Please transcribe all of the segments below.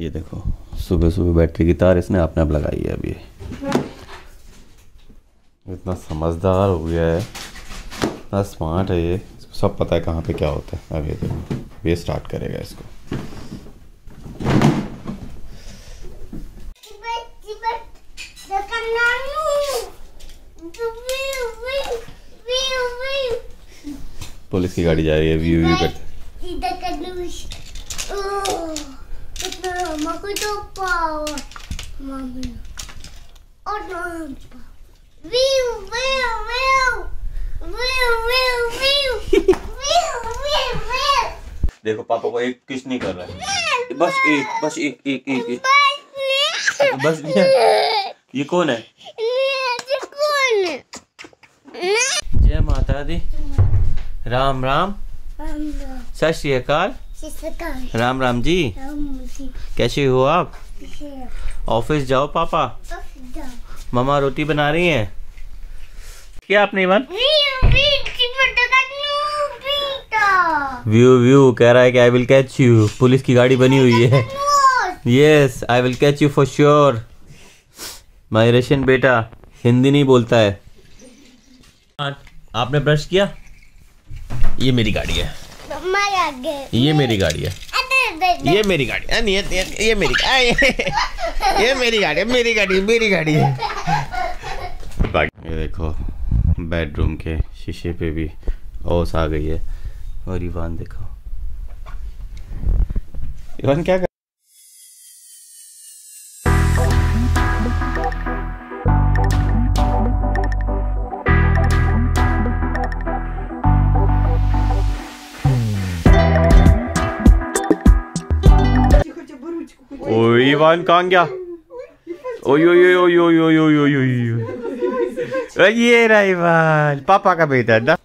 ये देखो सुबह सुबह बैटरी की तार इसने अपने आप लगाई है। अभी इतना समझदार हो गया है, इतना स्मार्ट है ये, इसको सब पता है कहाँ पे क्या होता है। अब ये देखो ये स्टार्ट करेगा इसको। पुलिस की गाड़ी जा रही है, व्यू व्यू करते। देखो पापा को एक किस नहीं कर रहा है, बस एक बस। ये कौन है? जय माता दी, राम राम, सत श्री अकाल, राम राम जी। कैसे हो आप? ऑफिस जाओ पापा, मम्मा रोटी बना रही हैं। क्या आपने इवन व्यू व्यू कह रहा है कि I will catch you. Police की गाड़ी बनी हुई है। Yes I will catch you for sure. My Russian बेटा हिंदी नहीं बोलता है। आपने ब्रश किया? ये मेरी गाड़ी है, ये मेरी गाड़ी है, ये मेरी गाड़ी है, ये मेरी गाड़ी है, मेरी गाड़ी है। ये देखो बेडरूम के शीशे पे भी ओस आ गई है। और इवान देखो, इवान क्या कर ओए इवान कहाँ गया? ओय ओय ओय ओय ओय ओय ओय ओय, ये रहा इवान, पापा का बेटा है ना।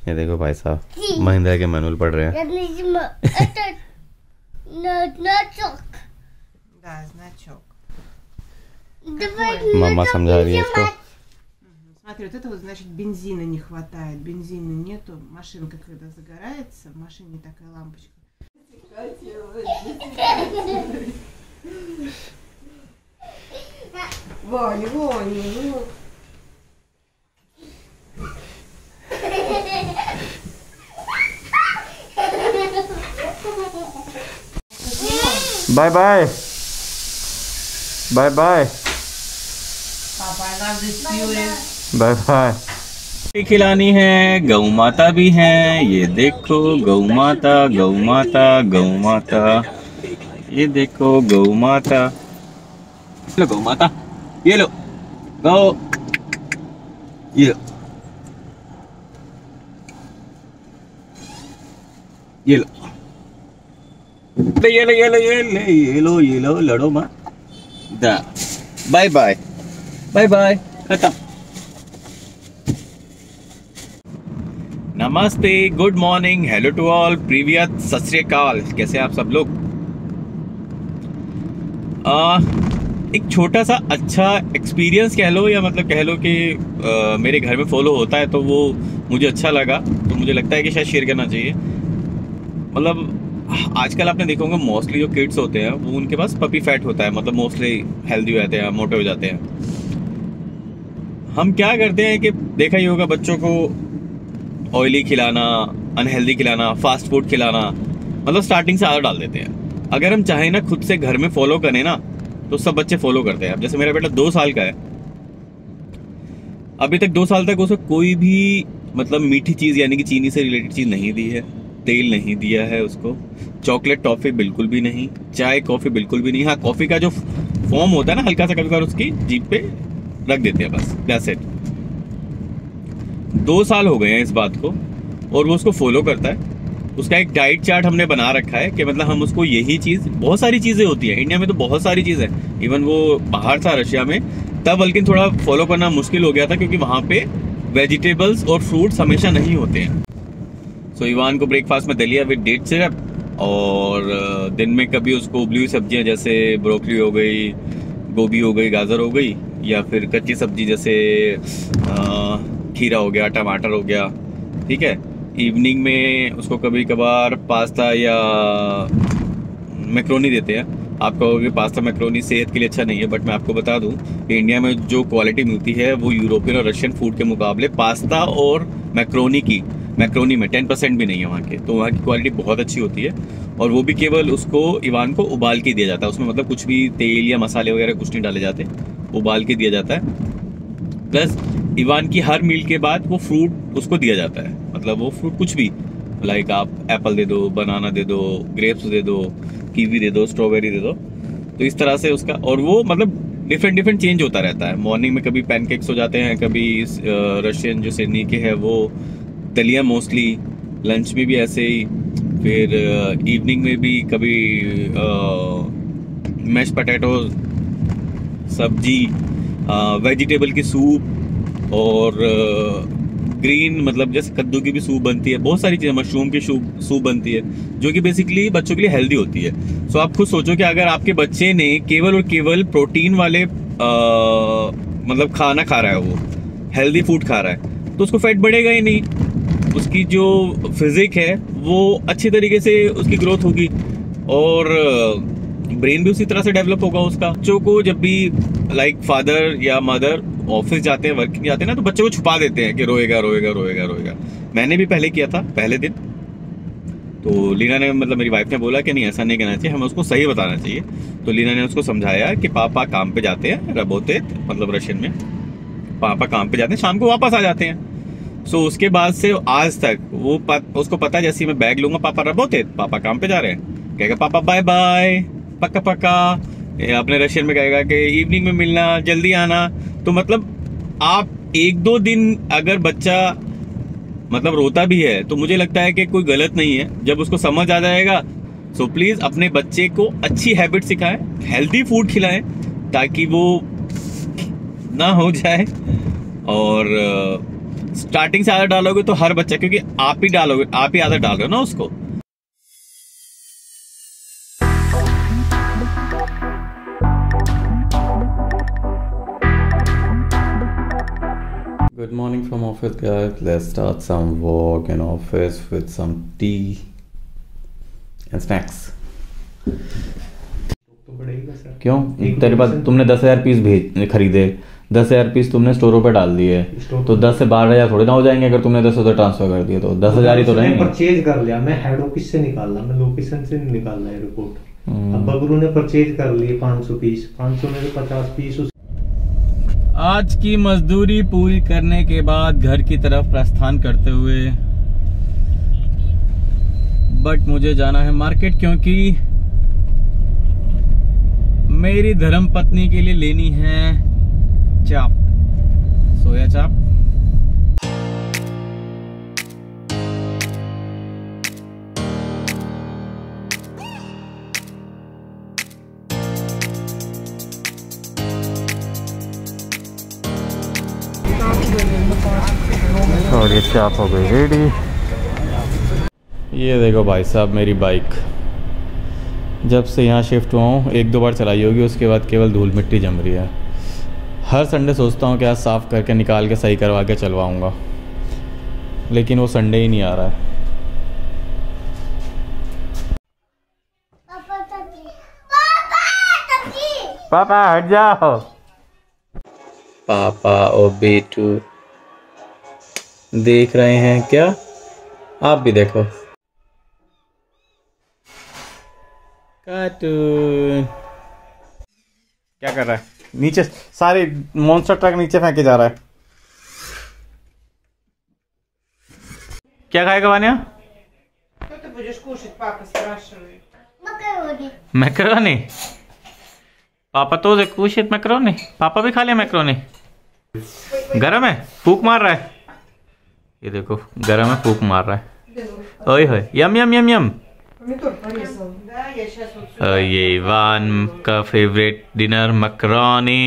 ये देखो भाई साहब महिंद्रा के मैनुअल पढ़ रहे हैं। मम्मा समझा रही है इसको। Смотри, вот это вот значит бензина не хватает, бензина нету, машинка когда загорается, в машине такая лампочка. Ваня, Ваня, ну. Bye bye bye bye bye bye. खिलानी है, गौ माता भी है। ये देखो गौ माता, गौ माता, गौ माता। ये देखो गौ माता, लो गौ माता, ये लो गौ, ये लो, ये लो, ये लो, ये लो, ये लो, ये लो, ये लो, लड़ो मत। बाय बाय बाय बाय, खत्म। नमस्ते, good morning, hello to all, प्रीवियत, सत श्री अकाल। कैसे आप सब लोग? एक छोटा सा अच्छा एक्सपीरियंस कह लो, या मतलब कह लो कि मेरे घर में फॉलो होता है तो वो मुझे अच्छा लगा, तो मुझे लगता है कि शायद शेयर करना चाहिए। मतलब आजकल आपने देखा होगा मोस्टली जो किड्स होते हैं वो उनके पास पपी फैट होता है, मतलब मोस्टली हेल्दी हो जाते हैं, मोटे हो जाते हैं। हम क्या करते हैं कि देखा ही होगा बच्चों को ऑयली खिलाना, अनहेल्दी खिलाना, फास्ट फूड खिलाना, मतलब स्टार्टिंग से आदत डाल देते हैं। अगर हम चाहें ना खुद से घर में फॉलो करें ना तो सब बच्चे फॉलो करते हैं। अब जैसे मेरा बेटा 2 साल का है, अभी तक 2 साल तक उसे कोई भी मतलब मीठी चीज़ यानी कि चीनी से रिलेटेड चीज़ नहीं दी है, तेल नहीं दिया है उसको, चॉकलेट टॉफ़ी बिल्कुल भी नहीं, चाय कॉफ़ी बिल्कुल भी नहीं। हाँ, कॉफ़ी का जो फॉर्म होता है ना हल्का सा कभी कभार उसकी जीभ पे रख देते हैं, बस दैट्स इट। 2 साल हो गए हैं इस बात को और वो उसको फॉलो करता है। उसका एक डाइट चार्ट हमने बना रखा है कि मतलब हम उसको यही चीज़, बहुत सारी चीज़ें होती हैं इंडिया में तो बहुत सारी चीज़ है, इवन वो बाहर था रशिया में तब, बल्कि थोड़ा फॉलो करना मुश्किल हो गया था क्योंकि वहाँ पे वेजिटेबल्स और फ्रूट्स हमेशा नहीं होते हैं। सो इवान को ब्रेकफास्ट में दलिया विद डेट सिरप, और दिन में कभी उसको उबली हुई सब्जियाँ जैसे ब्रोकली हो गई, गोभी हो गई, गाजर हो गई, या फिर कच्ची सब्जी जैसे खीरा हो गया, टमाटर हो गया, ठीक है। इवनिंग में उसको कभी कभार पास्ता या मैक्रोनी देते हैं। आप कहोगे पास्ता मैक्रोनी सेहत के लिए अच्छा नहीं है, बट मैं आपको बता दूं कि इंडिया में जो क्वालिटी मिलती है वो यूरोपियन और रशियन फूड के मुकाबले पास्ता और मैक्रोनी में 10% भी नहीं है वहाँ के। तो वहाँ की क्वालिटी बहुत अच्छी होती है, और वो भी केवल उसको इवान को उबाल के दिया जाता है। उसमें मतलब कुछ भी तेल या मसाले वगैरह कुछ नहीं डाले जाते, उबाल के दिया जाता है। प्लस इवान की हर मील के बाद वो फ्रूट उसको दिया जाता है, मतलब वो फ्रूट कुछ भी, लाइक आप एप्पल दे दो, बनाना दे दो, ग्रेप्स दे दो, कीवी दे दो, स्ट्रॉबेरी दे दो। तो इस तरह से उसका, और वो मतलब डिफरेंट चेंज होता रहता है। मॉर्निंग में कभी पैनकेक्स हो जाते हैं, कभी रशियन जो सिडनी के है वो दलिया मोस्टली, लंच में भी ऐसे ही, फिर इवनिंग में भी कभी मैश पोटैटो सब्जी, वेजिटेबल की सूप, और ग्रीन मतलब जैसे कद्दू की भी सूप बनती है, बहुत सारी चीज़ें, मशरूम की सूप बनती है, जो कि बेसिकली बच्चों के लिए हेल्दी होती है। सो आप खुद सोचो कि अगर आपके बच्चे ने केवल और केवल प्रोटीन वाले मतलब खाना खा रहा है, वो हेल्दी फूड खा रहा है, तो उसको फैट बढ़ेगा ही नहीं, उसकी जो फिजिक है वो अच्छी तरीके से उसकी ग्रोथ होगी, और ब्रेन भी उसी तरह से डेवलप होगा उसका। बच्चों को जब भी लाइक फादर या मदर ऑफिस जाते हैं, वर्किंग जाते हैं ना, तो बच्चों को छुपा देते हैं कि रोएगा रोएगा रोएगा रोएगा। मैंने भी पहले किया था, पहले दिन। तो लीना ने, मतलब मेरी वाइफ ने बोला कि नहीं ऐसा नहीं करना चाहिए, हमें उसको सही बताना चाहिए। तो लीना ने उसको समझाया कि पापा काम पे जाते हैं, रबोते मतलब रशियन में, पापा काम पे जाते हैं, शाम को वापस आ जाते हैं। सो उसके बाद से आज तक वो उसको पता है, जैसे मैं बैग लूंगा पापा रबोते, पापा काम पे जा रहे हैं, कहेगा पापा बाय बाय, पक्का पक्का। अपने रशियन में कहेगा कि इवनिंग में मिलना, जल्दी आना। तो मतलब आप 1-2 दिन अगर बच्चा मतलब रोता भी है तो मुझे लगता है कि कोई गलत नहीं है, जब उसको समझ आ जाएगा। सो प्लीज अपने बच्चे को अच्छी हैबिट सिखाएं, हेल्दी फूड खिलाएं, ताकि वो ना हो जाए। और स्टार्टिंग से आदत डालोगे तो हर बच्चा, क्योंकि आप ही आदत डाल रहे हो ना उसको। Good morning from office, guys. Let's start some walk in office with some tea and snacks. क्यों तेरे पास तुमने 10,000 पीस खरीदे, 10,000 पीस तुमने स्टोरों पे डाल दिए, तो 10 से 12,000 थोड़े ना हो जाएंगे अगर तुमने 10 उधर ट्रांसफर कर दिए, तो 10,000 ही तो रहेंगे। परचेज कर लिया, मैं हेड ऑफिस से निकाला, मैं लोकेशन से नहीं निकाला है रिपोर्ट। अब बबरू ने परचेज कर लिए 500 पीस, 500 में से 50 पीस। आज की मजदूरी पूरी करने के बाद घर की तरफ प्रस्थान करते हुए, बट मुझे जाना है मार्केट, क्योंकि मेरी धर्म पत्नी के लिए लेनी है चाप, सोया चाप। और ये चाप हो गई रेडी। ये देखो भाई साहब, मेरी बाइक जब से यहाँ शिफ्ट हुआ हूँ 1-2 बार चलाई होगी, उसके बाद केवल धूल मिट्टी जम रही है। हर संडे सोचता हूँ कि आज साफ़ करके निकाल के सही करवा के चलवाऊँगा, लेकिन वो संडे ही नहीं आ रहा है। पापा हट जाओ। पापा ओ बेटू देख रहे हैं क्या? आप भी देखो कार्टून। क्या कर रहा है? नीचे सारे मॉन्स्टर ट्रक नीचे फेंके जा रहा है। क्या खाएगा वानिया? Что ты будешь кушать, папа спрашивает. मैकरोनी। पापा तो कुछ मैकरोनी, पापा भी खा लिया मैकरोनी। गरम है, फूक मार रहा है। ये देखो गरम है, फूक मार रहा है। ओए होए, यम यम यम यम। Да, я сейчас вот ये इवान का फेवरेट डिनर मैकरोनी।